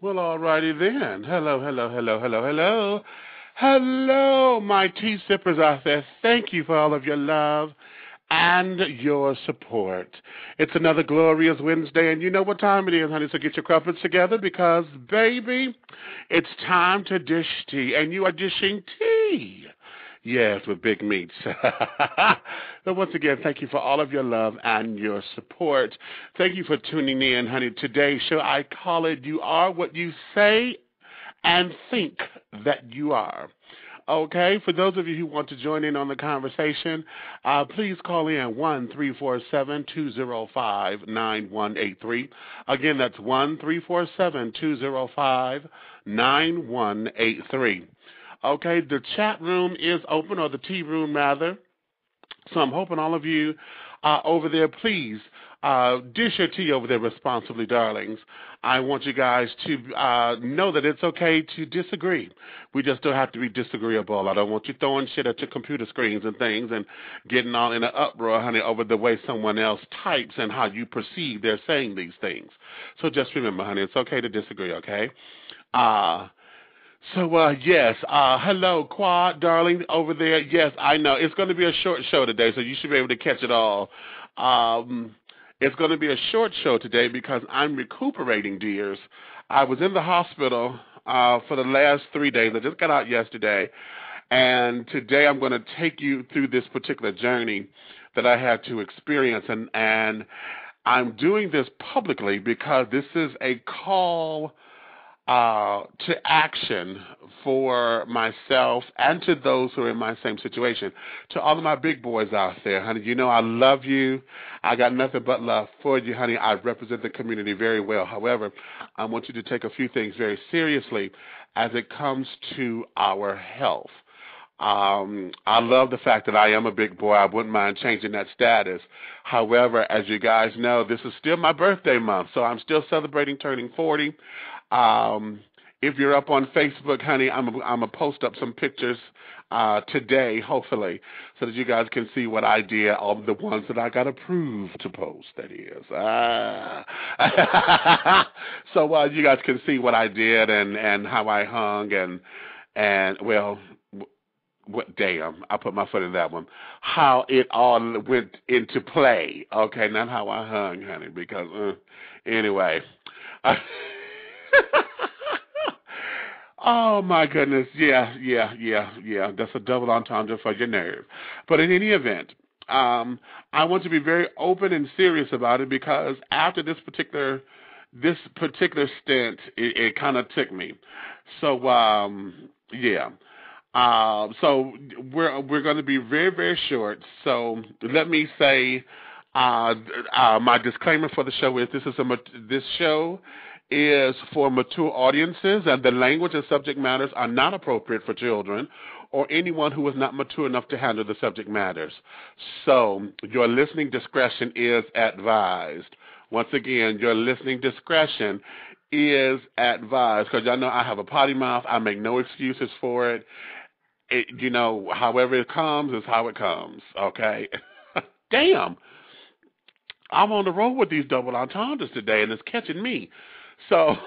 Well, all righty then. Hello, hello, hello, hello, hello. Hello, my tea sippers out there. Thank you for all of your love and your support. It's another glorious Wednesday, and you know what time it is, honey, so get your crumpets together because, baby, it's time to dish tea, and you are dishing tea. Yes, with big meats. So once again, thank you for all of your love and your support. Thank you for tuning in, honey. Today's show, I call it You Are What You Say and Think That You Are. Okay, for those of you who want to join in on the conversation, please call in 1-347-205-9183. Again, that's 1-347-205-9183. Okay, the chat room is open, or the tea room rather. So I'm hoping all of you over there, please dish your tea over there responsibly, darlings. I want you guys to know that it's okay to disagree. We just don't have to be disagreeable. I don't want you throwing shit at your computer screens and things and getting all in an uproar, honey, over the way someone else types and how you perceive they're saying these things. So just remember, honey, it's okay to disagree, okay? Yes, hello, Quad, darling, over there. Yes, I know. It's going to be a short show today, so you should be able to catch it all. It's going to be a short show today because I'm recuperating, dears. I was in the hospital for the last 3 days. I just got out yesterday, and today I'm going to take you through this particular journey that I had to experience, and I'm doing this publicly because this is a call to action for myself and to those who are in my same situation. To all of my big boys out there, honey, you know I love you. I got nothing but love for you, honey. I represent the community very well. However, I want you to take a few things very seriously as it comes to our health. I love the fact that I am a big boy. I wouldn't mind changing that status. However, as you guys know, this is still my birthday month, so I'm still celebrating turning 40. If you're up on Facebook, honey, I'm gonna post up some pictures today, hopefully, so that you guys can see what I did, all the ones that I got approved to post, that is. So you guys can see what I did and how I hung and well, what damn, I put my foot in that one. How it all went into play. Okay, not how I hung, honey, because anyway. Oh my goodness, yeah. That's a double entendre for your nerve. But in any event, I want to be very open and serious about it because after this particular stint, it kind of took me. So yeah. So we're going to be very, very short. So let me say my disclaimer for the show is this show is for mature audiences, and the language and subject matters are not appropriate for children or anyone who is not mature enough to handle the subject matters. So your listening discretion is advised. Once again, your listening discretion is advised because y'all know I have a potty mouth. I make no excuses for it. However it comes is how it comes, okay? Damn. I'm on the road with these double entendres today, and it's catching me. So,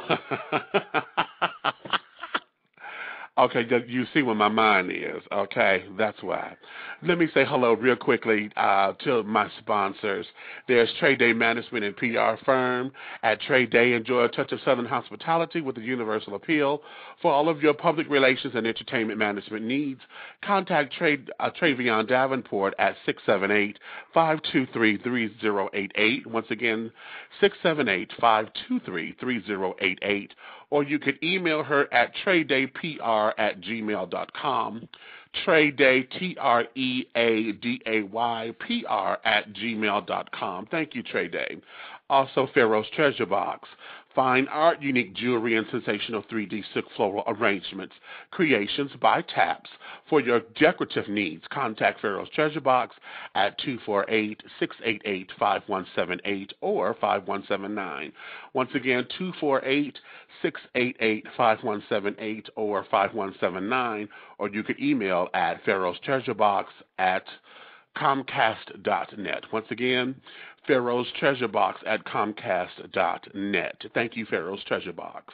okay, you see where my mind is, okay? That's why. Let me say hello real quickly to my sponsors. There's Trade Day Management and PR Firm. At Trade Day, enjoy a touch of Southern hospitality with a universal appeal. For all of your public relations and entertainment management needs, contact Travion Davenport at 678-523-3088. Once again, 678-523-3088. Or you can email her at tradedaypr@gmail.com. Trade Day, TREADAYPR@gmail.com. Thank you, Trade Day. Also, Pharaoh's Treasure Box. Fine art, unique jewelry, and sensational 3D silk floral arrangements. Creations by Taps. For your decorative needs, contact Pharaoh's Treasure Box at 248-688-5178 or 5179. Once again, 248-688-5178 or 5179, or you could email at Pharaoh's Treasure Box at Comcast.net. Once again, Pharaoh's Treasure Box at Comcast.net. Thank you, Pharaoh's Treasure Box.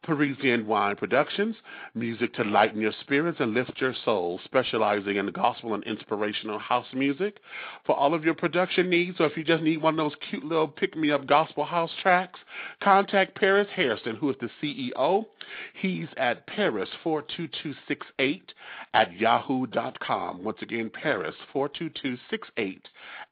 Parisian Wine Productions, music to lighten your spirits and lift your soul, specializing in gospel and inspirational house music. For all of your production needs, or if you just need one of those cute little pick-me-up gospel house tracks, contact Paris Hairston, who is the CEO. He's at Paris42268 at yahoo.com. Once again, Paris42268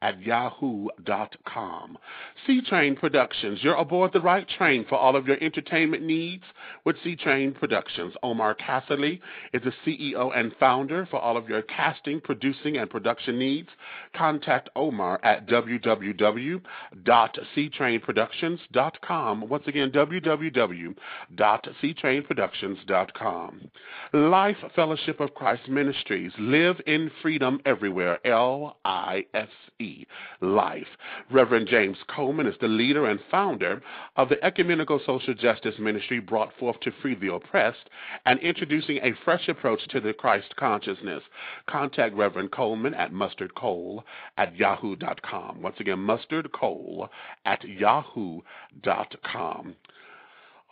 at yahoo.com. C-Train Productions, you're aboard the right train for all of your entertainment needs with C-Train Productions. Omar Casserly is the CEO and founder. For all of your casting, producing, and production needs, contact Omar at www.ctrainproductions.com. Once again, www.ctrainproductions.com. Life Fellowship of Christ Ministries, live in freedom everywhere, L-I-F-E, Life. Reverend James Coleman is the leader and founder of the Ecumenical Social Justice Ministry brought forth to free the oppressed and introducing a fresh approach to the Christ consciousness. Contact Reverend Coleman at mustardcole@yahoo.com. Once again, mustardcole@yahoo.com.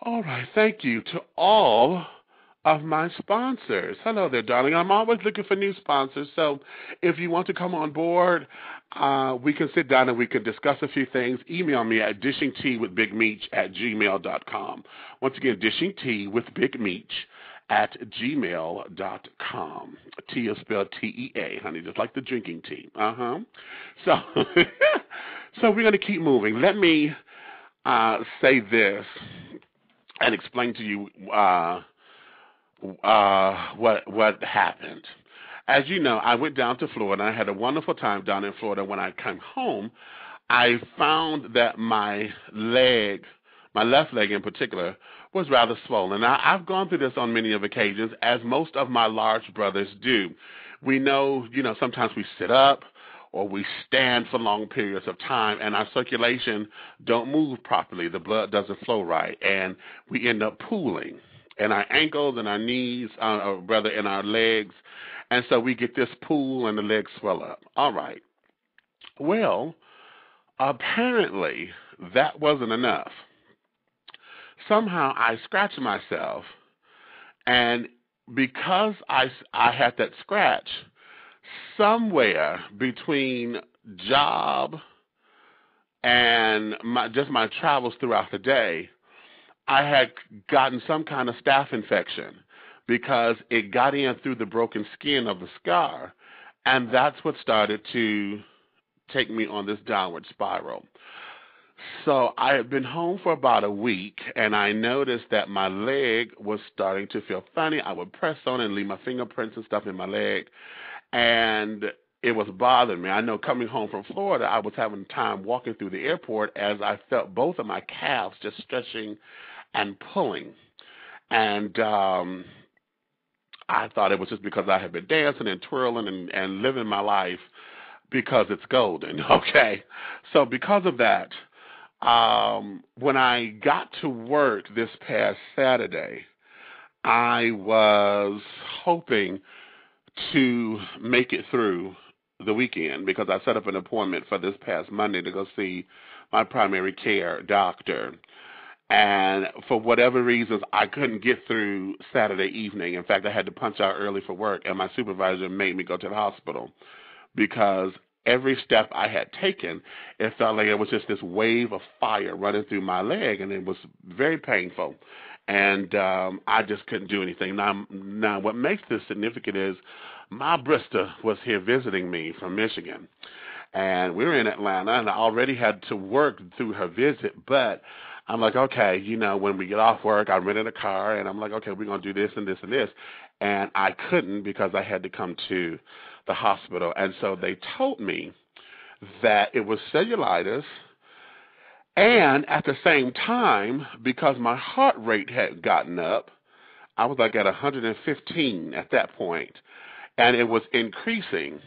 All right, thank you to all of my sponsors. Hello there, darling. I'm always looking for new sponsors, so if you want to come on board, we can sit down and we can discuss a few things. Email me at dishingteawithbigmeech@gmail.com. Once again, dishingteawithbigmeech@gmail.com. Tea is spelled T-E-A, honey, just like the drinking tea. So, so we're going to keep moving. Let me say this and explain to you what happened. As you know, I went down to Florida. I had a wonderful time down in Florida. When I came home, I found that my left leg in particular, was rather swollen. Now, I've gone through this on many of occasions, as most of my large brothers do. We know, sometimes we sit up or we stand for long periods of time, and our circulation don't move properly. The blood doesn't flow right, and we end up pooling in our ankles and our knees, or rather in our legs, and so we get this pool and the legs swell up. All right. Well, apparently that wasn't enough. Somehow I scratched myself, and because I had that scratch, somewhere between job and my travels throughout the day, I had gotten some kind of staph infection because it got in through the broken skin of the scar, and that's what started to take me on this downward spiral. So I had been home for about a week, and I noticed that my leg was starting to feel funny. I would press on it and leave my fingerprints and stuff in my leg, and it was bothering me. I know coming home from Florida, I was having time walking through the airport as I felt both of my calves just stretching and pulling. And I thought it was just because I had been dancing and twirling and living my life because it's golden, okay? So because of that, when I got to work this past Saturday, I was hoping to make it through the weekend because I set up an appointment for this past Monday to go see my primary care doctor. And for whatever reasons, I couldn't get through Saturday evening. In fact, I had to punch out early for work, and my supervisor made me go to the hospital because every step I had taken, it felt like it was just this wave of fire running through my leg, and it was very painful. And I just couldn't do anything. Now, what makes this significant is my Brista was here visiting me from Michigan, and we were in Atlanta, and I already had to work through her visit, but I'm like, okay, when we get off work, I rented a car, and I'm like, okay, we're going to do this and this and this. And I couldn't because I had to come to the hospital. And so they told me that it was cellulitis, and at the same time, because my heart rate had gotten up, I was like at 115 at that point, and it was increasing,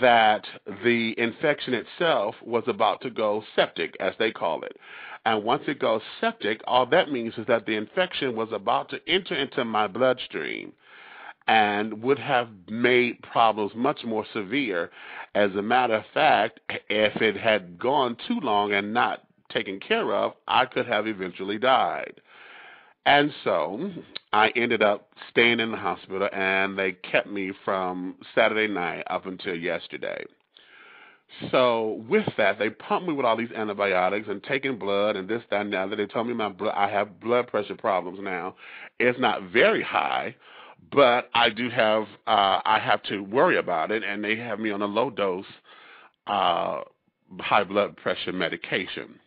that the infection itself was about to go septic, as they call it. And once it goes septic, all that means is that the infection was about to enter into my bloodstream and would have made problems much more severe. As a matter of fact, if it had gone too long and not taken care of, I could have eventually died. And so I ended up staying in the hospital, and they kept me from Saturday night up until yesterday. So with that, they pumped me with all these antibiotics and taking blood and this, that, and the other. They told me I have blood pressure problems now. It's not very high, but I have to worry about it, and they have me on a low dose high blood pressure medication.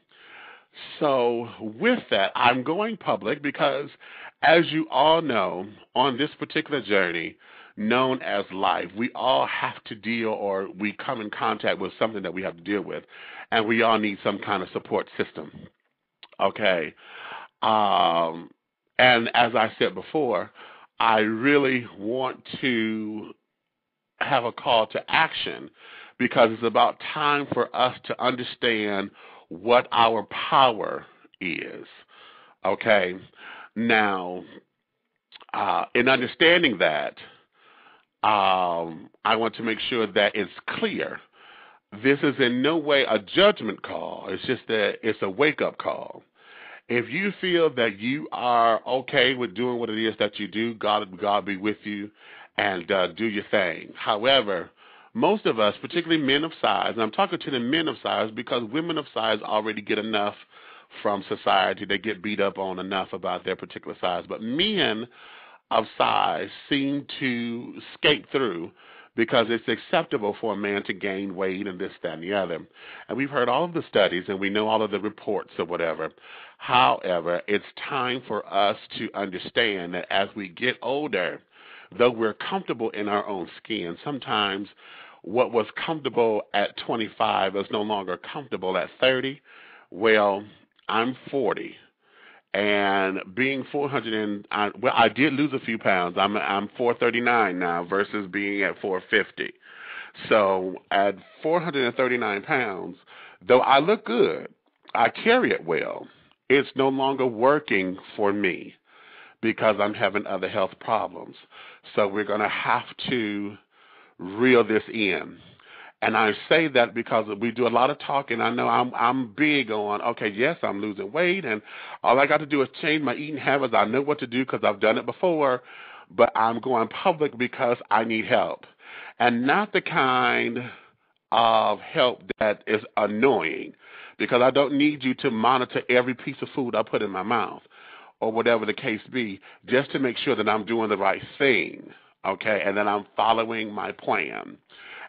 So with that, I'm going public because, as you all know, on this particular journey known as life, we all have to deal, or we come in contact with something that we have to deal with, and we all need some kind of support system. Okay. And as I said before, I really want to have a call to action because it's about time for us to understand what our power is. Okay. Now, in understanding that, I want to make sure that it's clear. This is in no way a judgment call. It's just that it's a wake-up call. If you feel that you are okay with doing what it is that you do, God be with you, and do your thing. However, most of us, particularly men of size, and I'm talking to the men of size because women of size already get enough from society. They get beat up on enough about their particular size. But men of size seem to skate through because it's acceptable for a man to gain weight and this, that, and the other. And we've heard all of the studies and we know all of the reports or whatever. However, it's time for us to understand that as we get older, though we're comfortable in our own skin, sometimes what was comfortable at 25 is no longer comfortable at 30. Well, I'm 40. And being 400 I did lose a few pounds. I'm 439 now versus being at 450. So at 439 pounds, though I look good, I carry it well. It's no longer working for me because I'm having other health problems. So we're going to have to reel this in. And I say that because we do a lot of talking. I know I'm big on, okay, yes, I'm losing weight, and all I got to do is change my eating habits. I know what to do because I've done it before, but I'm going public because I need help. And not the kind of help that is annoying, because I don't need you to monitor every piece of food I put in my mouth or whatever the case be, just to make sure that I'm doing the right thing, okay, and that I'm following my plan,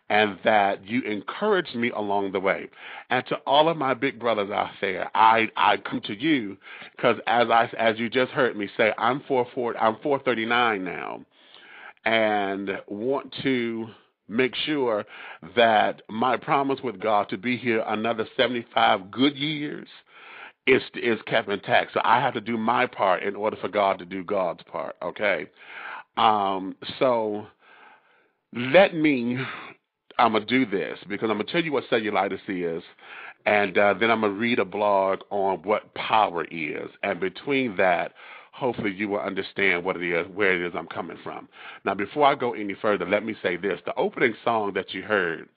and that you encourage me along the way. And to all of my big brothers out there, I come to you because as you just heard me say, I'm 439 now, and want to make sure that my promise with God to be here another 75 good years is kept intact. So I have to do my part in order for God to do God's part, okay? So I'm going to do this because I'm going to tell you what cellulitis is, and then I'm going to read a blog on what power is. And between that, hopefully you will understand what it is, where it is I'm coming from. Now, before I go any further, let me say this. The opening song that you heard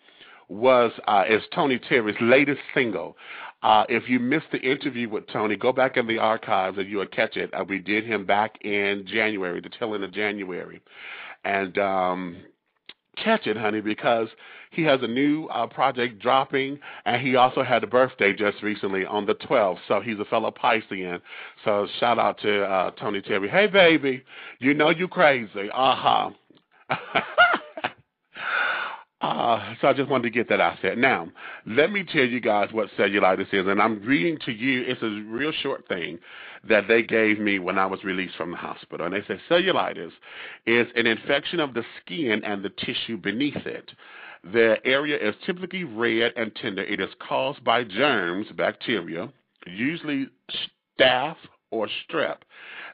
is Tony Terry's latest single. If you missed the interview with Tony, go back in the archives and you will catch it. We did him back in January, the tail end of January. And catch it, honey, because he has a new project dropping, and he also had a birthday just recently on the 12th, so he's a fellow Piscean. So shout out to Tony Terry. Hey, baby, you know you crazy. So I just wanted to get that out there. Now, let me tell you guys what cellulitis is, and I'm reading to you. It's a real short thing that they gave me when I was released from the hospital. And they said cellulitis is an infection of the skin and the tissue beneath it. The area is typically red and tender. It is caused by germs, bacteria, usually staph or strep,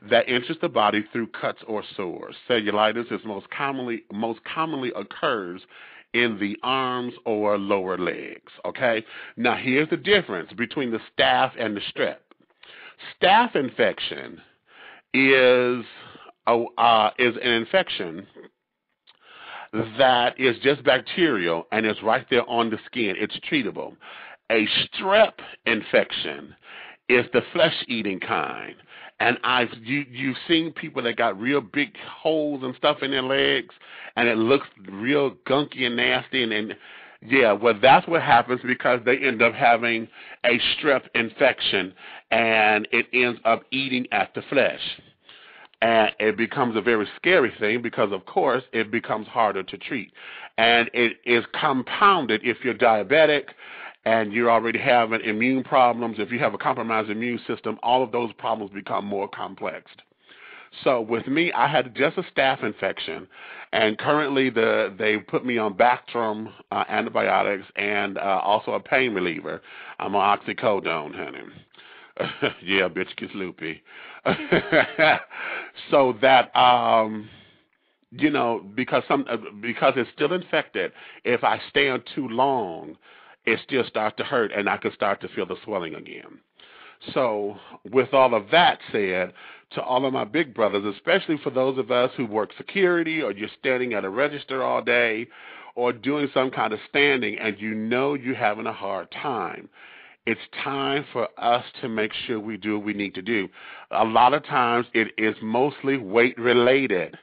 that enters the body through cuts or sores. Cellulitis is most commonly occurs in the arms or lower legs, okay? Now, here's the difference between the staph and the strep. Staph infection is an infection that is just bacterial and is right there on the skin. It's treatable. A strep infection is the flesh-eating kind, And you've seen people that got real big holes and stuff in their legs, and it looks real gunky and nasty. And yeah, well, that's what happens because they end up having a strep infection, and it ends up eating at the flesh. And it becomes a very scary thing because, of course, it becomes harder to treat. And it is compounded if you're diabetic and you're already having immune problems. If you have a compromised immune system, all of those problems become more complex. So with me, I had just a staph infection, and currently they put me on Bactrim antibiotics and also a pain reliever. I'm on oxycodone, honey. Yeah, bitch gets loopy. So that because it's still infected, if I stay on too long, it still starts to hurt, and I can start to feel the swelling again. So with all of that said, to all of my big brothers, especially for those of us who work security, or you're standing at a register all day, or doing some kind of standing, and you're having a hard time, it's time for us to make sure we do what we need to do. A lot of times it is mostly weight related,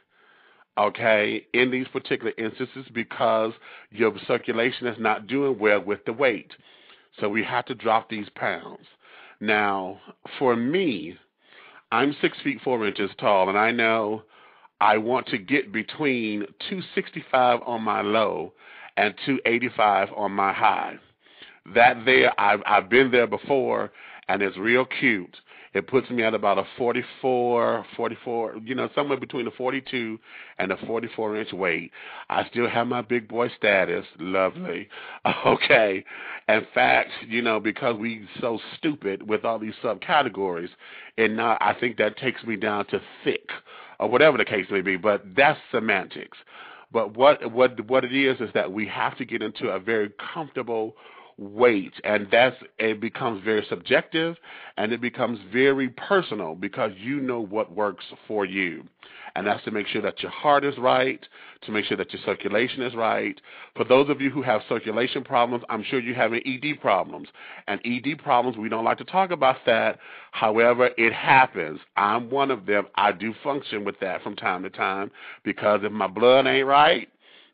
okay, in these particular instances, because your circulation is not doing well with the weight. So we have to drop these pounds. Now, for me, I'm 6 feet 4 inches tall, and I know I want to get between 265 on my low and 285 on my high. That there, I've been there before, and it's real cute. It puts me at about a 44, somewhere between a 42 and a 44-inch weight. I still have my big boy status. Lovely. Okay. In fact, because we so stupid with all these subcategories, and now I think that takes me down to thick, or whatever the case may be, but that's semantics. But what it is that we have to get into a very comfortable weight, and it becomes very subjective, and it becomes very personal, because you know what works for you. And that's to make sure that your heart is right, to make sure that your circulation is right. For those of you who have circulation problems, I'm sure you're having ED problems. And ED problems, we don't like to talk about that. However, it happens. I'm one of them. I do function with that from time to time, because if my blood ain't right,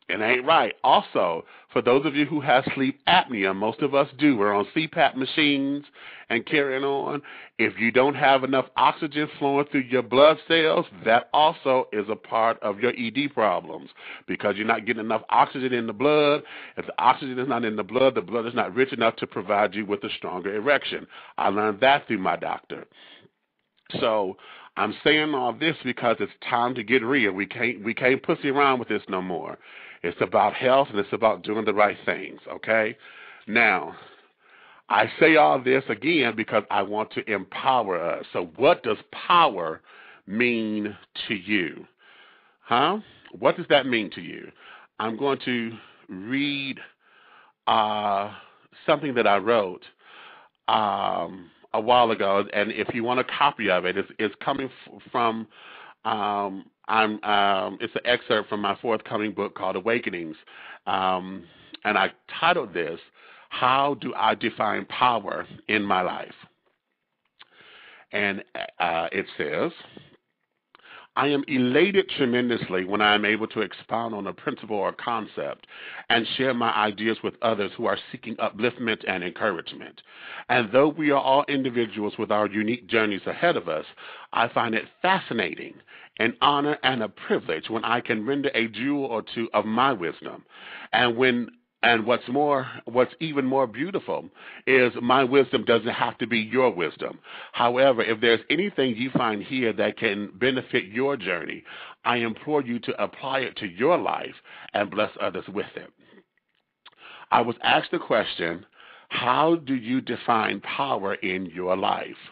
it ain't right. Also, for those of you who have sleep apnea, most of us do. We're on CPAP machines and carrying on. If you don't have enough oxygen flowing through your blood cells, that also is a part of your ED problems, because you're not getting enough oxygen in the blood. If the oxygen is not in the blood is not rich enough to provide you with a stronger erection. I learned that through my doctor. So I'm saying all this because it's time to get real. We can't pussy around with this no more. It's about health, and it's about doing the right things, okay? Now, I say all this again because I want to empower us. So what does power mean to you? Huh? What does that mean to you? I'm going to read something that I wrote a while ago, and if you want a copy of it, it's coming from it's an excerpt from my forthcoming book called Awakenings, and I titled this, "How Do I Define Power in My Life?" And it says, "I am elated tremendously when I am able to expound on a principle or concept and share my ideas with others who are seeking upliftment and encouragement. And though we are all individuals with our unique journeys ahead of us, I find it fascinating, an honor and a privilege when I can render a jewel or two of my wisdom. And what's even more beautiful is my wisdom doesn't have to be your wisdom. However, if there's anything you find here that can benefit your journey, I implore you to apply it to your life and bless others with it." I was asked the question, how do you define power in your life?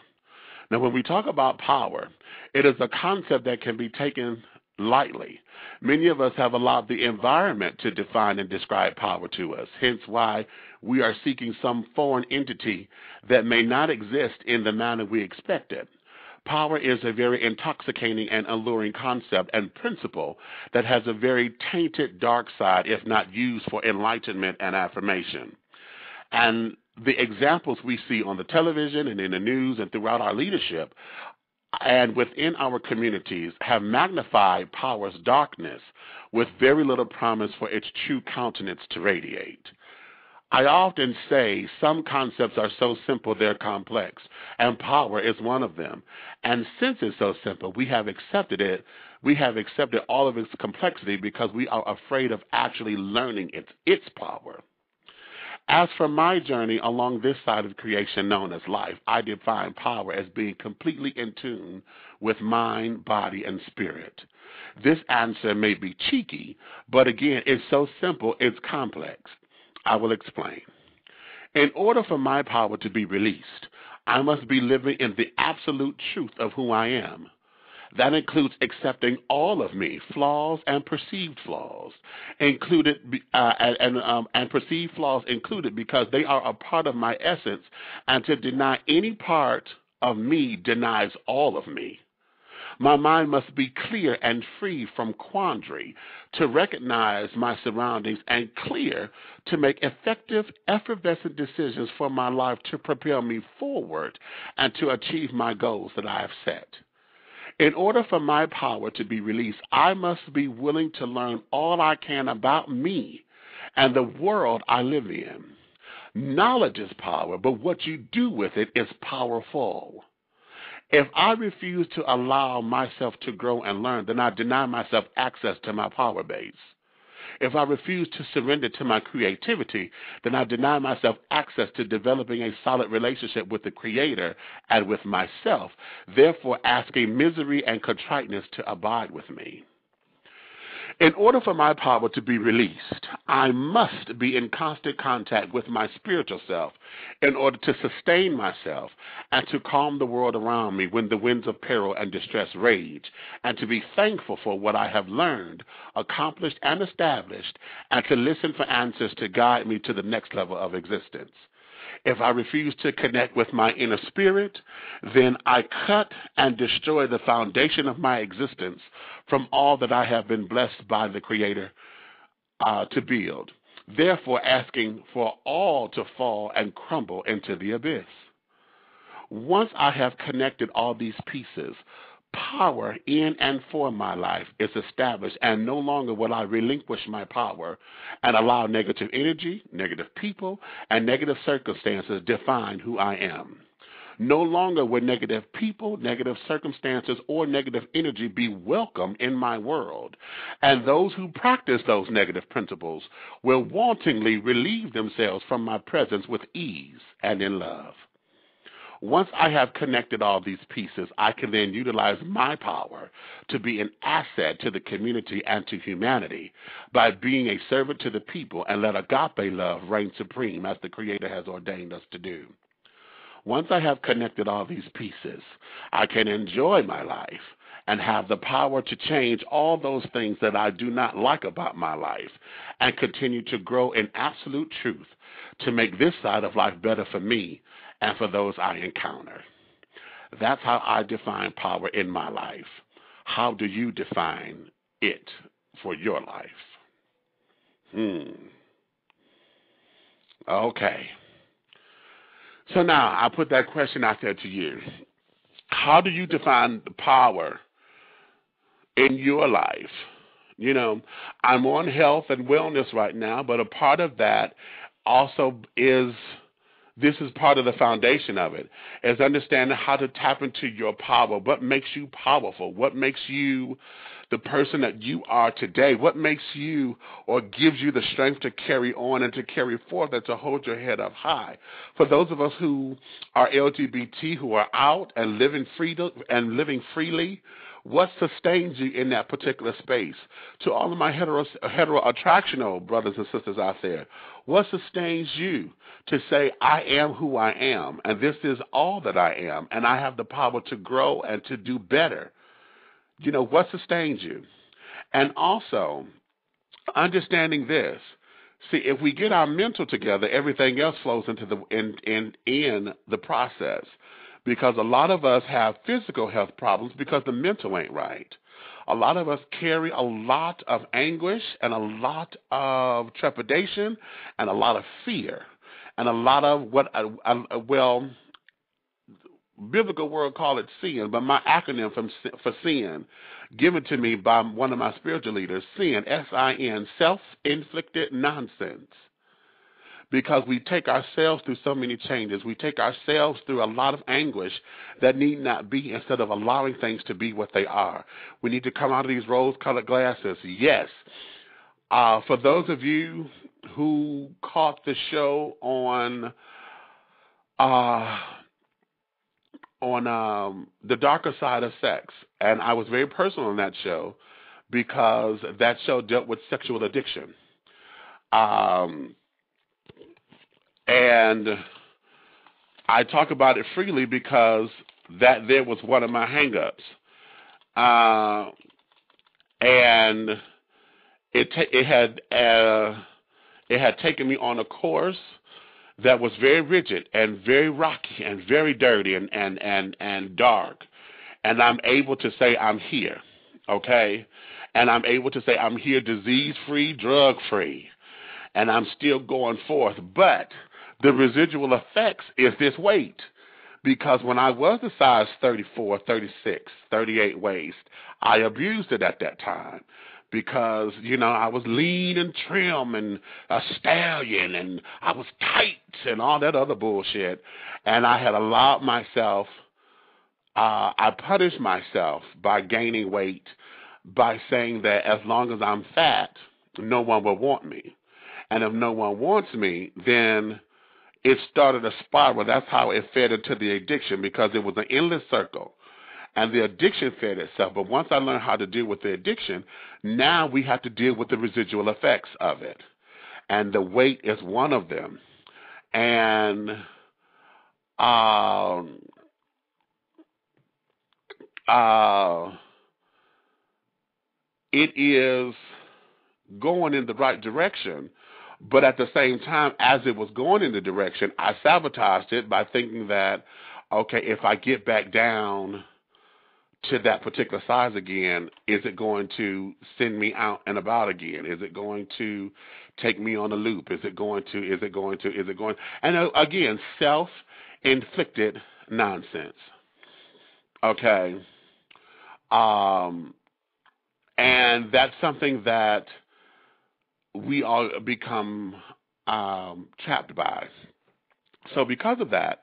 Now, when we talk about power, it is a concept that can be taken lightly. Many of us have allowed the environment to define and describe power to us, hence why we are seeking some foreign entity that may not exist in the manner we expected. Power is a very intoxicating and alluring concept and principle that has a very tainted dark side if not used for enlightenment and affirmation. And the examples we see on the television and in the news and throughout our leadership and within our communities have magnified power's darkness with very little promise for its true countenance to radiate. I often say some concepts are so simple they're complex, and power is one of them. And since it's so simple, we have accepted it. We have accepted all of its complexity because we are afraid of actually learning its power. As for my journey along this side of creation known as life, I define power as being completely in tune with mind, body, and spirit. This answer may be cheeky, but again, it's so simple, it's complex. I will explain. In order for my power to be released, I must be living in the absolute truth of who I am. That includes accepting all of me, flaws and perceived flaws, included, and perceived flaws included because they are a part of my essence, and to deny any part of me denies all of me. My mind must be clear and free from quandary to recognize my surroundings and clear to make effective, effervescent decisions for my life to propel me forward and to achieve my goals that I have set. In order for my power to be released, I must be willing to learn all I can about me and the world I live in. Knowledge is power, but what you do with it is powerful. If I refuse to allow myself to grow and learn, then I deny myself access to my power base. If I refuse to surrender to my creativity, then I deny myself access to developing a solid relationship with the Creator and with myself, therefore asking misery and contriteness to abide with me. In order for my power to be released, I must be in constant contact with my spiritual self in order to sustain myself and to calm the world around me when the winds of peril and distress rage, and to be thankful for what I have learned, accomplished, and established, and to listen for answers to guide me to the next level of existence. If I refuse to connect with my inner spirit, then I cut and destroy the foundation of my existence from all that I have been blessed by the Creator to build, therefore asking for all to fall and crumble into the abyss. Once I have connected all these pieces, power in and for my life is established, and no longer will I relinquish my power and allow negative energy, negative people, and negative circumstances define who I am. No longer will negative people, negative circumstances, or negative energy be welcome in my world, and those who practice those negative principles will wantonly relieve themselves from my presence with ease and in love. Once I have connected all these pieces, I can then utilize my power to be an asset to the community and to humanity by being a servant to the people and let agape love reign supreme as the Creator has ordained us to do. Once I have connected all these pieces, I can enjoy my life and have the power to change all those things that I do not like about my life and continue to grow in absolute truth to make this side of life better for me and for those I encounter. That's how I define power in my life. How do you define it for your life? Okay. So now I put that question out there to you. How do you define the power in your life? You know, I'm on health and wellness right now, but a part of that also is, this is part of the foundation of it, is understanding how to tap into your power. What makes you powerful? What makes you the person that you are today? What makes you or gives you the strength to carry on and to carry forth and to hold your head up high? For those of us who are LGBT, who are out and living freely, what sustains you in that particular space? To all of my hetero-attractional brothers and sisters out there, what sustains you to say, I am who I am, and this is all that I am, and I have the power to grow and to do better? You know, what sustains you? And also, understanding this, see, if we get our mental together, everything else flows into in the process. Because a lot of us have physical health problems because the mental ain't right. A lot of us carry a lot of anguish and a lot of trepidation and a lot of fear and a lot of biblical word call it sin, but my acronym for sin, given to me by one of my spiritual leaders, sin, S-I-N, self-inflicted nonsense. Because we take ourselves through so many changes. We take ourselves through a lot of anguish that need not be, instead of allowing things to be what they are. We need to come out of these rose-colored glasses. Yes. For those of you who caught the show on the darker side of sex, and I was very personal on that show because that show dealt with sexual addiction. And I talk about it freely because that there was one of my hang-ups. And it had taken me on a course that was very rigid and very rocky and very dirty and dark. And I'm able to say I'm here, okay? And I'm able to say I'm here disease-free, drug-free. And I'm still going forth. But the residual effects is this weight. Because when I was a size 34, 36, 38 waist, I abused it at that time. Because, I was lean and trim and a stallion and I was tight and all that other bullshit. And I had allowed myself, I punished myself by gaining weight by saying that as long as I'm fat, no one will want me. And if no one wants me, then it started a spiral. That's how it fed into the addiction, because it was an endless circle. And the addiction fed itself. But once I learned how to deal with the addiction, now we have to deal with the residual effects of it. And the weight is one of them. And it is going in the right direction. But at the same time, as it was going in the direction, I sabotaged it by thinking that, okay, if I get back down to that particular size again, is it going to send me out and about again? Is it going to take me on a loop? Is it going? And again, self-inflicted nonsense. Okay. And that's something that we all become trapped by. So because of that,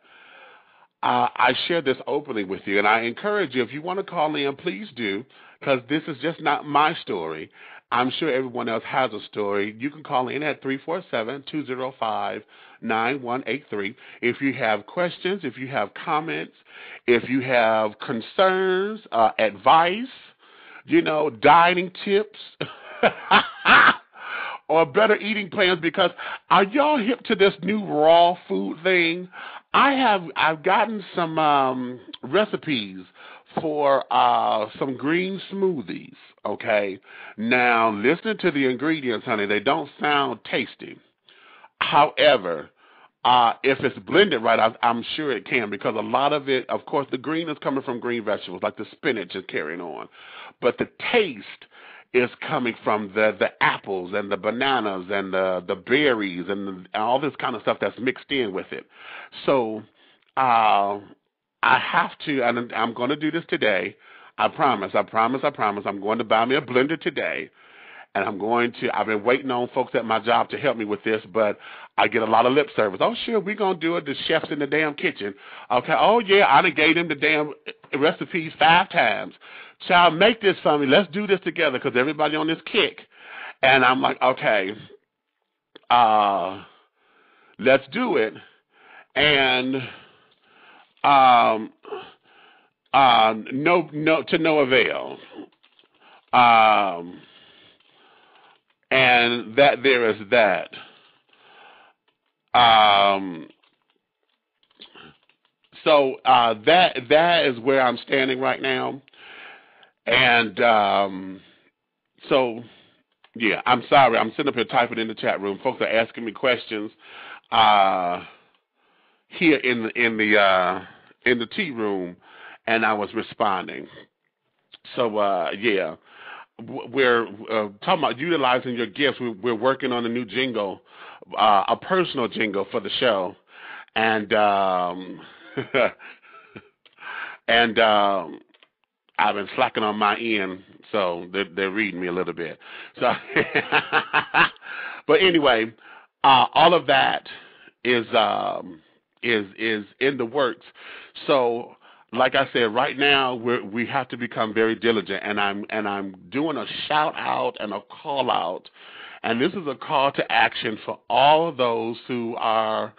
I share this openly with you, and I encourage you, if you want to call in, please do, because this is just not my story. I'm sure everyone else has a story. You can call in at 347-205-9183. If you have questions, if you have comments, if you have concerns, advice, dining tips, or better eating plans, because are y'all hip to this new raw food thing? I've gotten some recipes for some green smoothies, okay? Now, listening to the ingredients, honey, they don't sound tasty. However, if it's blended right, I'm sure it can, because a lot of it, of course, the green is coming from green vegetables, like the spinach is carrying on. But the taste is coming from the apples and the bananas and the berries and all this kind of stuff that's mixed in with it. So I have to, and I'm going to do this today. I promise. I'm going to buy me a blender today. And I've been waiting on folks at my job to help me with this, but I get a lot of lip service. Oh, sure, we're going to do it. The chef's in the damn kitchen. Okay, oh, yeah, I done gave them the damn recipes 5 times. Child, make this for me. Let's do this together, because everybody on this kick. And I'm like, okay, let's do it. And to no avail. And that there is that. So that is where I'm standing right now. And so, yeah, I'm sorry. I'm sitting up here typing in the chat room. Folks are asking me questions here in the tea room, and I was responding. So, yeah. We're talking about utilizing your gifts. We're working on a new jingle, a personal jingle for the show. And And I've been slacking on my end, so they're reading me a little bit. So, but anyway, all of that is in the works. So, like I said, right now we have to become very diligent, and I'm doing a shout out and a call out, and this is a call to action for all of those who are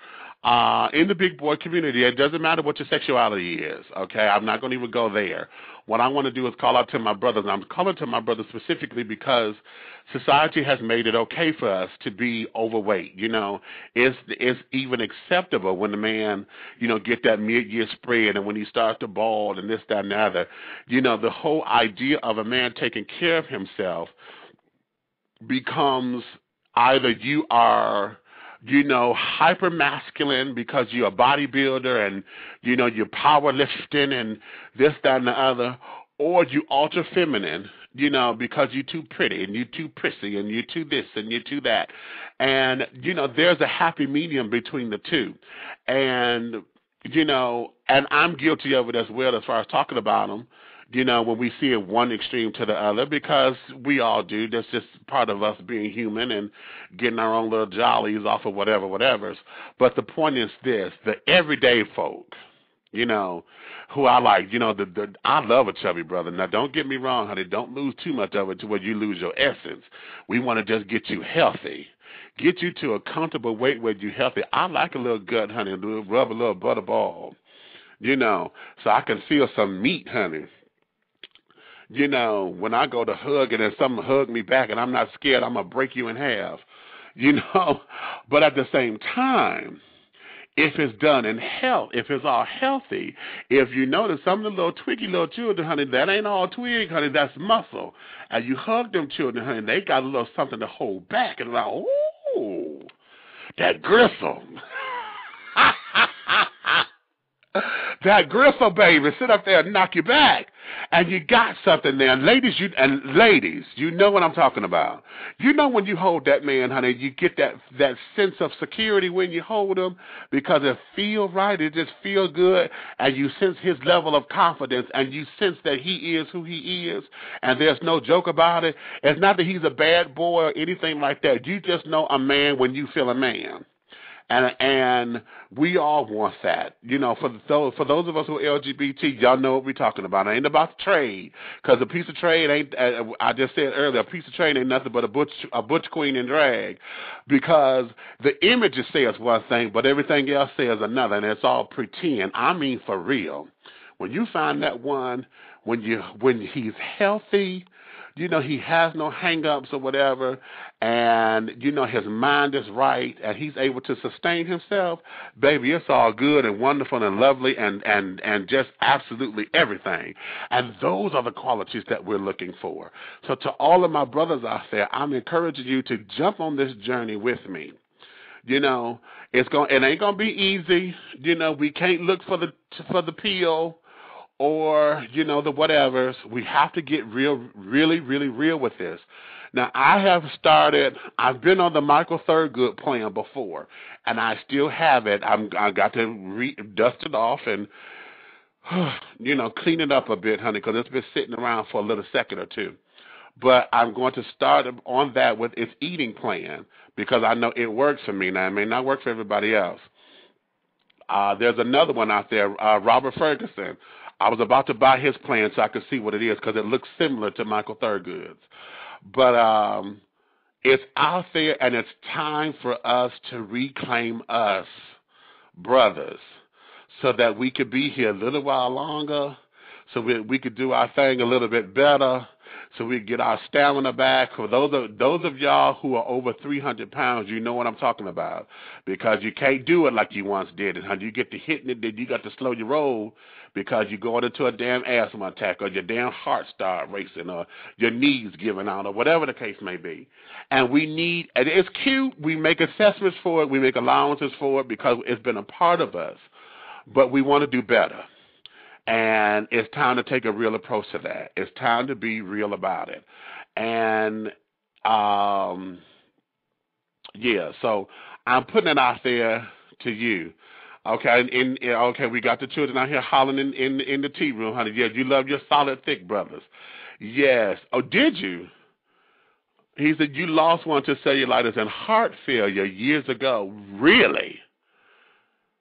in the big boy community. It doesn't matter what your sexuality is, okay? I'm not going to even go there. What I want to do is call out to my brothers. I'm calling to my brothers specifically because society has made it okay for us to be overweight. You know, it's even acceptable when the man, you know, get that mid-year spread and when he starts to bald and this, that, and the other. You know, the whole idea of a man taking care of himself becomes either you are, you know, hyper masculine because you're a bodybuilder and, you know, you're powerlifting and this, that, and the other, or you ultra feminine, you know, because you're too pretty and you're too prissy and you're too this and you're too that. And, you know, there's a happy medium between the two. And, you know, and I'm guilty of it as well as far as talking about them, you know, when we see it one extreme to the other, because we all do. That's just part of us being human and getting our own little jollies off of whatever's. But the point is this, the everyday folk, you know, who I like, you know, I love a chubby brother. Now, don't get me wrong, honey. Don't lose too much of it to where you lose your essence. We want to just get you healthy. Get you to a comfortable weight where you're healthy. I like a little gut, honey, rub a little butterball, you know, so I can feel some meat, honey. You know, when I go to hug and then someone hug me back and I'm not scared, I'm going to break you in half, you know. But at the same time, if it's done in health, if it's all healthy, if you notice some of the little twiggy little children, honey, that ain't all twig, honey, that's muscle. And you hug them children, honey, they got a little something to hold back. And like, ooh, that gristle. That gristle, baby, sit up there and knock you back. And you got something there. And ladies, you know what I'm talking about. You know when you hold that man, honey, you get that sense of security when you hold him because it feels right. It just feels good. And you sense his level of confidence and you sense that he is who he is. And there's no joke about it. It's not that he's a bad boy or anything like that. You just know a man when you feel a man. And we all want that, you know. For those of us who are LGBT, y'all know what we're talking about. It ain't about the trade, because a piece of trade ain't. I just said earlier, a piece of trade ain't nothing but a butch queen in drag, because the images says one thing, but everything else says another, and it's all pretend. I mean, for real. When you find that one, when he's healthy, you know, he has no hang-ups or whatever, and, you know, his mind is right, and he's able to sustain himself, baby, it's all good and wonderful and lovely and just absolutely everything. And those are the qualities that we're looking for. So to all of my brothers out there, I'm encouraging you to jump on this journey with me. You know, it ain't gonna be easy. You know, we can't look for the pill or, you know, the whatevers. We have to get really real with this. Now, I've been on the Michael Thurgood plan before, and I still have it. I got to dust it off and, you know, clean it up a bit, honey, because it's been sitting around for a little second or two. But I'm going to start on that with its eating plan because I know it works for me. Now, it may not work for everybody else. There's another one out there, Robert Ferguson. I was about to buy his plan so I could see what it is because it looks similar to Michael Thurgood's. But it's out there, and it's time for us to reclaim us, brothers, so that we could be here a little while longer, so we could do our thing a little bit better, so we get our stamina back. For those of y'all who are over 300 pounds, you know what I'm talking about, because you can't do it like you once did. And you get to hitting it, then you got to slow your roll because you're going into a damn asthma attack or your damn heart start racing or your knees giving out or whatever the case may be. And it's cute. We make assessments for it. We make allowances for it because it's been a part of us. But we want to do better. And it's time to take a real approach to that. It's time to be real about it. And, yeah, so I'm putting it out there to you. Okay, okay, we got the children out here hollering in the tea room, honey. Yeah, you love your solid thick brothers. Yes. Oh, did you? He said you lost one to cellulitis and heart failure years ago. Really?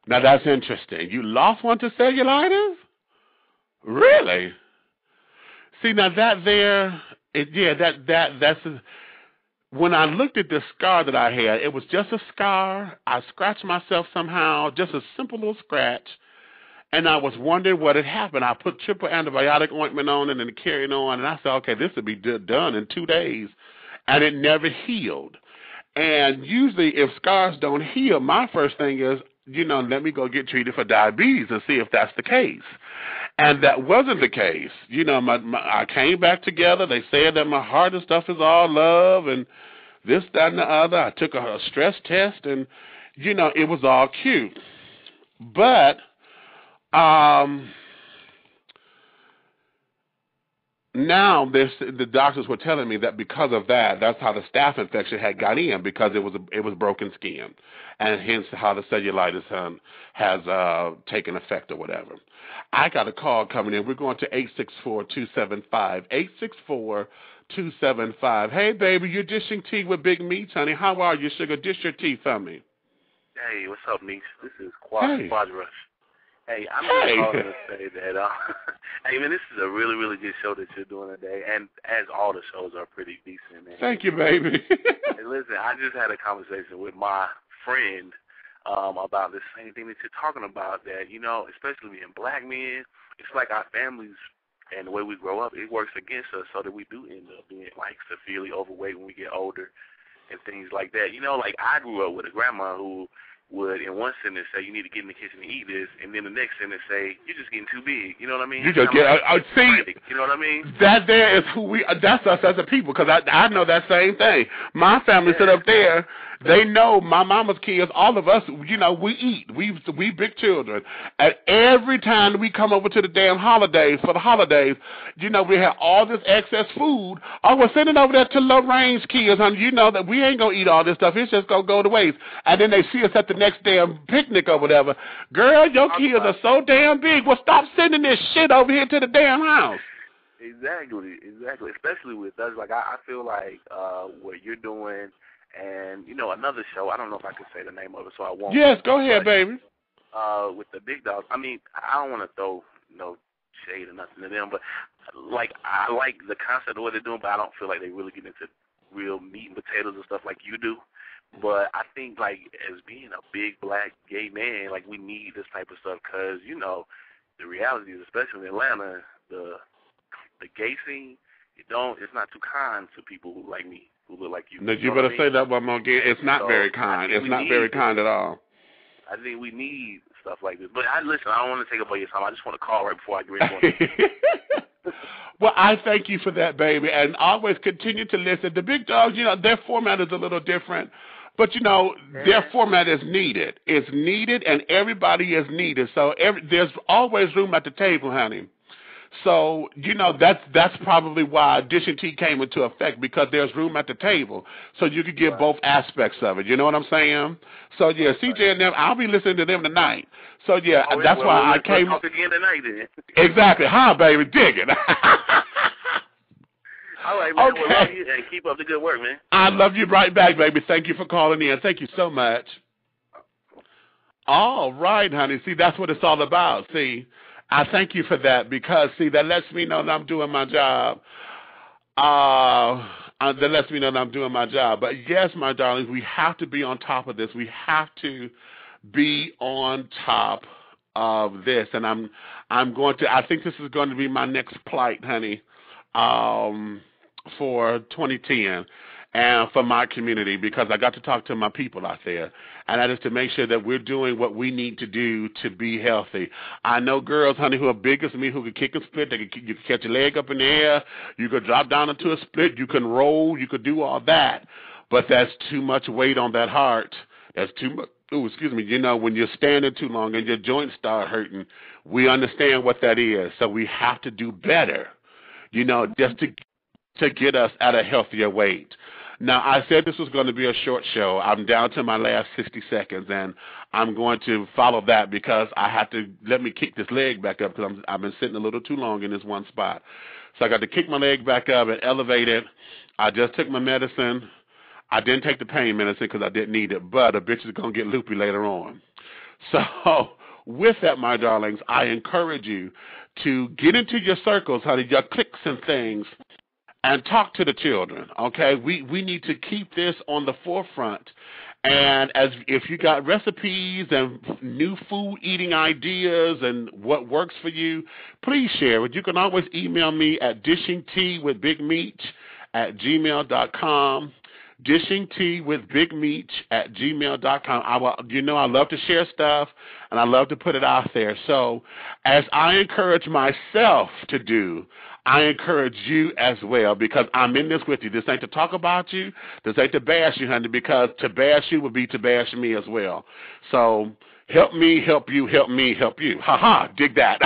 Now that's interesting. You lost one to cellulitis? Really? See, now that there, that's. When I looked at the scar that I had, it was just a scar. I scratched myself somehow, just a simple little scratch, and I was wondering what had happened. I put triple antibiotic ointment on it and carried on, and I said, okay, this will be done in 2 days, and it never healed. And usually if scars don't heal, my first thing is, let me go get treated for diabetes and see if that's the case. And that wasn't the case. I came back together. They said that my heart and stuff is all love and this, that, and the other. I took a stress test and, it was all cute. But now the doctors were telling me that because of that's how the staph infection had got in, because it was broken skin, and hence how the cellulitis has taken effect or whatever. I got a call coming in. We're going to 864-275. 864-275. Hey, baby, you're dishing tea with Big Meats, honey. How are you, sugar? Dish your tea for me. Hey, what's up, Meats? This is Quad Rush. Hey, I'm just calling to say that, hey, man, this is a really, really good show that you're doing today, and as all the shows are pretty decent, man. Thank you, baby. Hey, listen, I just had a conversation with my friend about the same thing that you're talking about, that, especially being black men, it's like our families and the way we grow up, it works against us so that we do end up being, like, severely overweight when we get older and things like that. Like I grew up with a grandma who would, in one sentence, say, you need to get in the kitchen and eat this, and then the next sentence say, you're just getting too big. You know what I mean? You just get, see, you know what I mean? That there is that's us as a people, because I know that same thing. My family sit up there, they know my mama's kids, all of us, we eat. We big children. And every time we come over to the damn holidays, for the holidays, we have all this excess food. Oh, we're sending over there to Lorraine's kids, honey. You know that we ain't going to eat all this stuff. It's just going to go to waste. And then they see us at the next damn picnic or whatever. Girl, your kids are so damn big. Well, stop sending this shit over here to the damn house. Exactly. Especially with us. Like, I feel like what you're doing, and, another show, I don't know if I can say the name of it, so I won't. Yes, go ahead, baby. With the big dogs, I mean, I don't want to throw no shade or nothing to them, but, like, I like the concept of what they're doing, but I don't feel like they really get into real meat and potatoes and stuff like you do. But I think, like, as being a big black gay man, like, we need this type of stuff because, the reality is, especially in Atlanta, the gay scene, it's not too kind to people who like me, who look like you. No, you better say that one more again. It's not very kind. It's not very kind at all. I think we need stuff like this. But listen, I don't want to take up all your time. I just want to call right before I get ready. Well, I thank you for that, baby, and always continue to listen. The big dogs, their format is a little different. But, their format is needed. It's needed, and everybody is needed. So there's always room at the table, honey. So, that's probably why dishing tea came into effect, because there's room at the table. So you could get both aspects of it. You know what I'm saying? So, yeah, CJ and them, I'll be listening to them tonight. So, yeah, that's why I came. Talk again tonight, then. Exactly. Huh, baby? Dig it. All right, man. Okay. Well, love you, and keep up the good work, man. I love you right back, baby. Thank you for calling in. Thank you so much. All right, honey. See, that's what it's all about. See, I thank you for that, because, see, that lets me know that I'm doing my job. That lets me know that I'm doing my job. But, yes, my darlings, we have to be on top of this. We have to be on top of this. And I think this is going to be my next plight, honey. For 2010 and for my community, because I got to talk to my people out there, and that is to make sure that we're doing what we need to do to be healthy. I know girls, honey, who are big as me, who can kick and split. You can catch your leg up in the air. You could drop down into a split. You can roll. You could do all that. But that's too much weight on that heart. That's too much. Oh, excuse me. When you're standing too long and your joints start hurting, we understand what that is. So we have to do better, just to get us at a healthier weight. Now, I said this was going to be a short show. I'm down to my last 60 seconds, and I'm going to follow that because I have to let me kick this leg back up because I've been sitting a little too long in this one spot. So I got to kick my leg back up and elevate it. I just took my medicine. I didn't take the pain medicine because I didn't need it, but a bitch is going to get loopy later on. So with that, my darlings, I encourage you to get into your circles, honey, your cliques and things, and talk to the children, okay? We need to keep this on the forefront. And if you got recipes and new food eating ideas and what works for you, please share it. You can always email me at dishingteawithbigmeech@gmail.com. dishingteawithbigmeech@gmail.com. I love to share stuff, and I love to put it out there. So as I encourage myself to do, I encourage you as well, because I'm in this with you. This ain't to talk about you. This ain't to bash you, honey, because to bash you would be to bash me as well. So help me, help you, help me, help you. Ha-ha, dig that.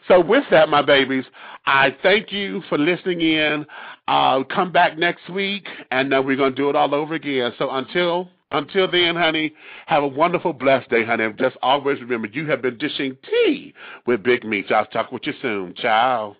So with that, my babies, I thank you for listening in. Come back next week, and we're going to do it all over again. So until then, honey, have a wonderful, blessed day, honey. And just always remember, you have been dishing tea with Big Meech. I'll talk with you soon. Ciao.